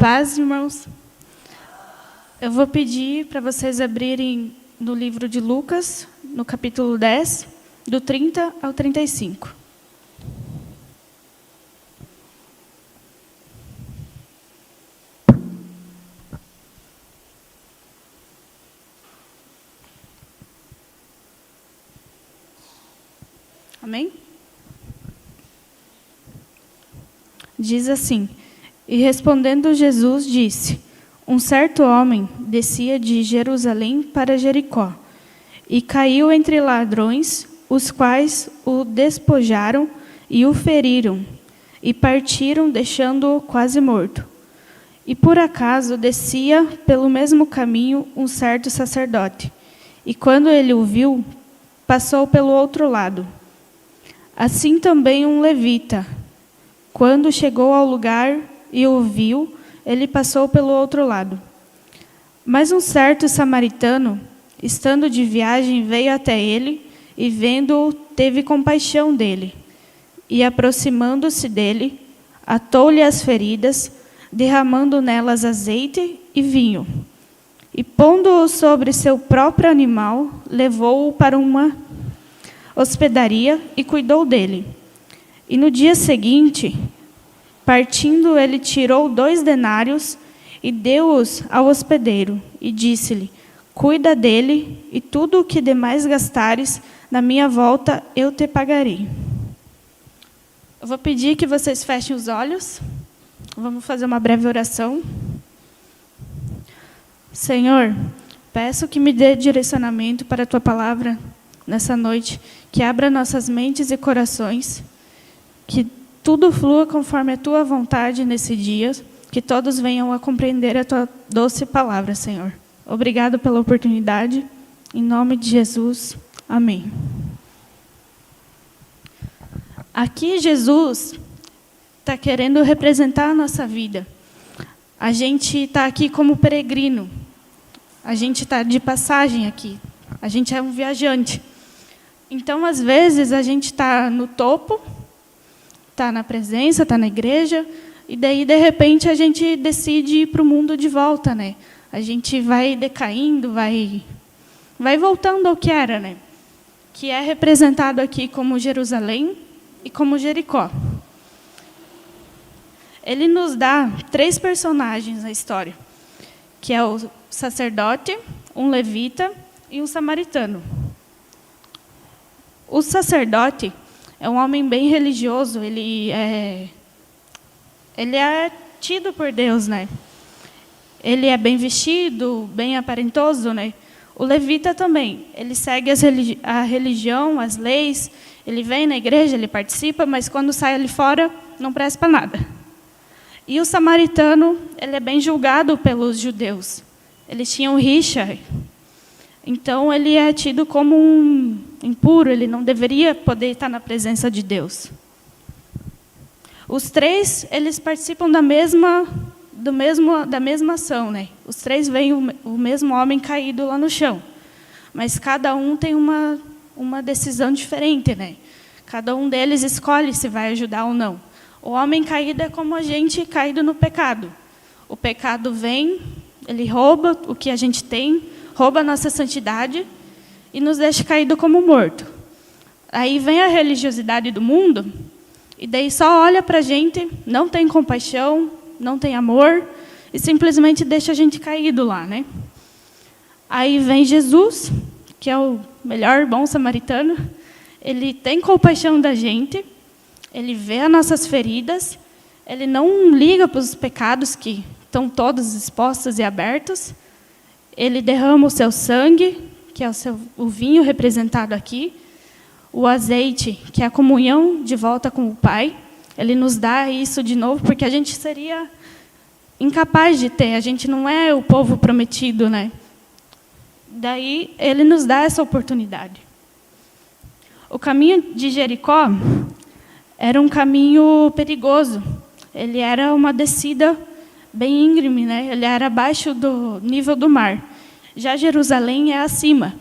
Paz, irmãos. Eu vou pedir para vocês abrirem no livro de Lucas, no capítulo 10, do 30 ao 35. Amém? Diz assim: E respondendo Jesus disse: Um certo homem descia de Jerusalém para Jericó, e caiu entre ladrões, os quais o despojaram e o feriram, e partiram, deixando-o quase morto. E por acaso descia pelo mesmo caminho um certo sacerdote, e quando ele o viu, passou pelo outro lado. Assim também um levita, quando chegou ao lugar e o viu, ele passou pelo outro lado. Mas um certo samaritano, estando de viagem, veio até ele, e vendo-o, teve compaixão dele. E aproximando-se dele, atou-lhe as feridas, derramando nelas azeite e vinho. E pondo-o sobre seu próprio animal, levou-o para uma hospedaria e cuidou dele. E no dia seguinte, partindo, ele tirou 2 denários e deu-os ao hospedeiro, e disse-lhe: Cuida dele, e tudo o que demais gastares, na minha volta eu te pagarei. Eu vou pedir que vocês fechem os olhos. Vamos fazer uma breve oração. Senhor, peço que me dê direcionamento para a Tua palavra nessa noite, que abra nossas mentes e corações, que tudo flua conforme a Tua vontade nesse dia, que todos venham a compreender a Tua doce palavra, Senhor. Obrigado pela oportunidade. Em nome de Jesus. Amém. Aqui Jesus está querendo representar a nossa vida. A gente está aqui como peregrino. A gente está de passagem aqui. A gente é um viajante. Então, às vezes, a gente está no topo, está na presença, está na igreja, e daí, de repente, a gente decide ir para o mundo de volta, né? A gente vai decaindo, vai voltando ao que era, né? Que é representado aqui como Jerusalém e como Jericó. Ele nos dá 3 personagens na história, que é o sacerdote, um levita e um samaritano. O sacerdote é um homem bem religioso, ele é tido por Deus, né? Ele é bem vestido, bem aparentoso, né? O levita também, ele segue a religião, as leis, ele vem na igreja, ele participa, mas quando sai ali fora, não presta para nada. E o samaritano, ele é bem julgado pelos judeus. Eles tinham rixa, então ele é tido como um impuro, ele não deveria poder estar na presença de Deus. Os 3, eles participam da mesma ação, né? Os 3 veem o mesmo homem caído lá no chão, mas cada um tem uma decisão diferente, né? Cada um deles escolhe se vai ajudar ou não. O homem caído é como a gente caído no pecado. O pecado vem, ele rouba o que a gente tem, rouba a nossa santidade e nos deixa caído como morto. Aí vem a religiosidade do mundo, e daí só olha para a gente, não tem compaixão, não tem amor, e simplesmente deixa a gente caído lá, né? Aí vem Jesus, que é o melhor bom samaritano, ele tem compaixão da gente, ele vê as nossas feridas, ele não liga para os pecados que estão todos expostos e abertos, ele derrama o seu sangue, que é o vinho representado aqui, o azeite, que é a comunhão de volta com o Pai. Ele nos dá isso de novo, porque a gente seria incapaz de ter, a gente não é o povo prometido, né? Daí, ele nos dá essa oportunidade. O caminho de Jericó era um caminho perigoso. Ele era uma descida bem íngreme, né? Ele era abaixo do nível do mar. Já Jerusalém é acima,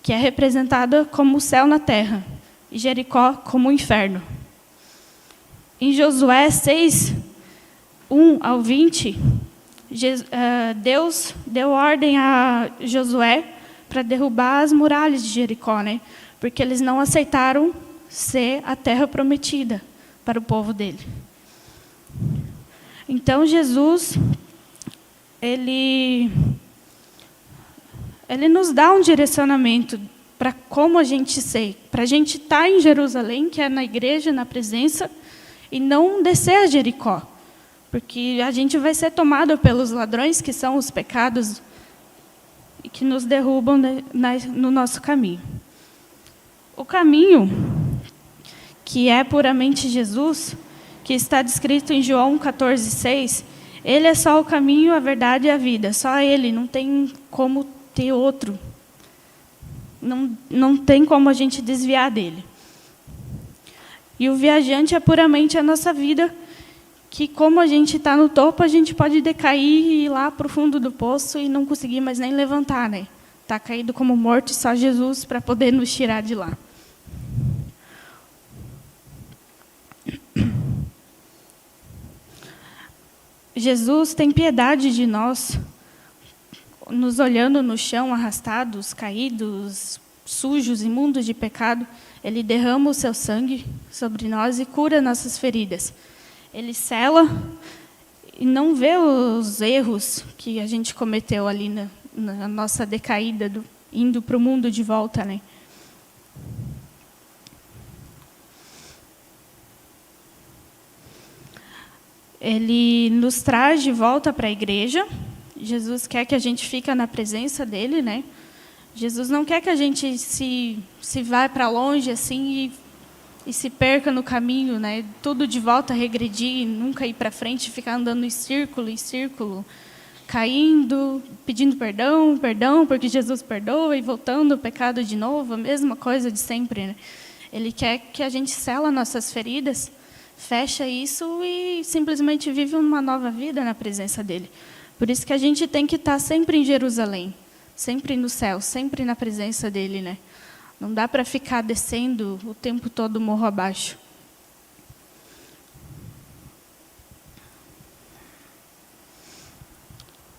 que é representada como o céu na terra, e Jericó como o inferno. Em Josué 6, 1 ao 20, Deus deu ordem a Josué para derrubar as muralhas de Jericó, né? Porque eles não aceitaram ser a terra prometida para o povo dele. Então, Jesus, ele nos dá um direcionamento para como a gente ser, para a gente estar em Jerusalém, que é na igreja, na presença, e não descer a Jericó, porque a gente vai ser tomado pelos ladrões, que são os pecados, e que nos derrubam no nosso caminho. O caminho, que é puramente Jesus, que está descrito em João 14:6, ele é só o caminho, a verdade e a vida, só ele, não tem como ter outro. Não tem como a gente desviar dele. E o viajante é puramente a nossa vida, que como a gente está no topo, a gente pode decair e ir lá para o fundo do poço e não conseguir mais nem levantar, né? Está caído como morto, e só Jesus para poder nos tirar de lá. Jesus tem piedade de nós, nos olhando no chão, arrastados, caídos, sujos, imundos de pecado. Ele derrama o seu sangue sobre nós e cura nossas feridas. Ele sela e não vê os erros que a gente cometeu ali na nossa decaída, indo para o mundo de volta, né? Ele nos traz de volta para a igreja. Jesus quer que a gente fique na presença dele, né? Jesus não quer que a gente se vá para longe assim e se perca no caminho, né? Tudo de volta, regredir, nunca ir para frente, ficar andando em círculo, caindo, pedindo perdão, porque Jesus perdoa, e voltando ao pecado de novo, a mesma coisa de sempre, né? Ele quer que a gente sela nossas feridas, fecha isso e simplesmente vive uma nova vida na presença dele. Por isso que a gente tem que estar sempre em Jerusalém, sempre no céu, sempre na presença dele, né? Não dá para ficar descendo o tempo todo morro abaixo.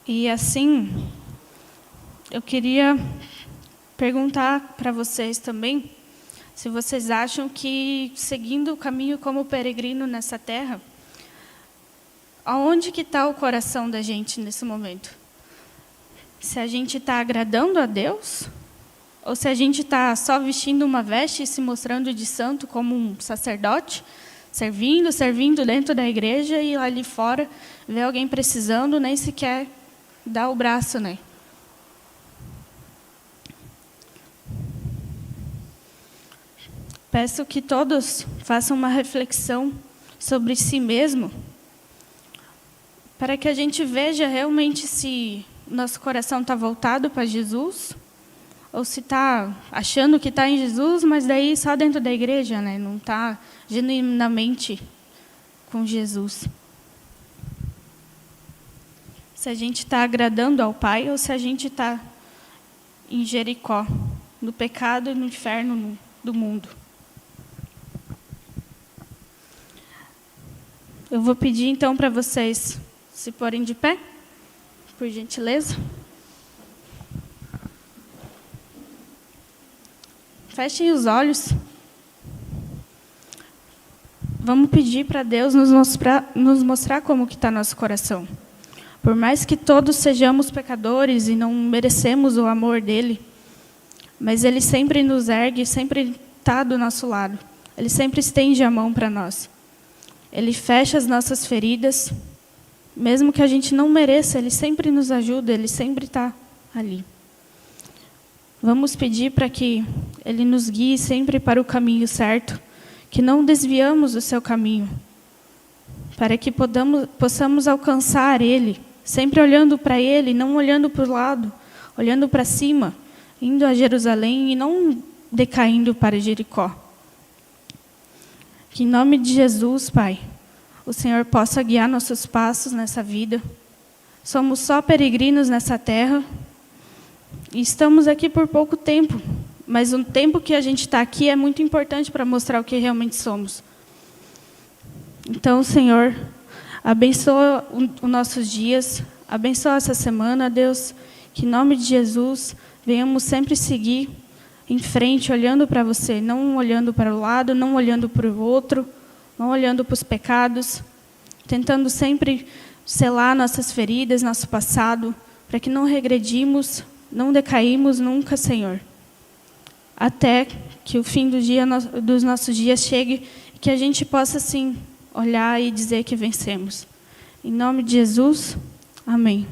E assim, eu queria perguntar para vocês também, se vocês acham que, seguindo o caminho como peregrino nessa terra, aonde que está o coração da gente nesse momento? Se a gente está agradando a Deus, ou se a gente está só vestindo uma veste e se mostrando de santo como um sacerdote, servindo dentro da igreja, e ali fora vê alguém precisando, nem sequer dá o braço, né? Peço que todos façam uma reflexão sobre si mesmo, para que a gente veja realmente se nosso coração está voltado para Jesus, ou se está achando que está em Jesus, mas daí só dentro da igreja, né? Não está genuinamente com Jesus. Se a gente está agradando ao Pai, ou se a gente está em Jericó, no pecado e no inferno do mundo. Eu vou pedir, então, para vocês se porem de pé, por gentileza. Fechem os olhos. Vamos pedir para Deus nos mostrar como que está nosso coração. Por mais que todos sejamos pecadores e não merecemos o amor dele, mas ele sempre nos ergue, sempre está do nosso lado. Ele sempre estende a mão para nós. Ele fecha as nossas feridas, mesmo que a gente não mereça, ele sempre nos ajuda, ele sempre está ali. Vamos pedir para que ele nos guie sempre para o caminho certo, que não desviamos do seu caminho, para que possamos alcançar ele, sempre olhando para ele, não olhando para o lado, olhando para cima, indo a Jerusalém e não decaindo para Jericó. Que em nome de Jesus, Pai, o Senhor possa guiar nossos passos nessa vida. Somos só peregrinos nessa terra e estamos aqui por pouco tempo, mas o tempo que a gente está aqui é muito importante para mostrar o que realmente somos. Então, Senhor, abençoa os nossos dias, Abençoa essa semana, Deus, que em nome de Jesus venhamos sempre seguir em frente, olhando para você, não olhando para o lado, não olhando para o outro, não olhando para os pecados, tentando sempre selar nossas feridas, nosso passado, para que não regredimos, não decaímos nunca, Senhor. Até que o fim dos nossos dias chegue e que a gente possa, sim, olhar e dizer que vencemos. Em nome de Jesus, amém.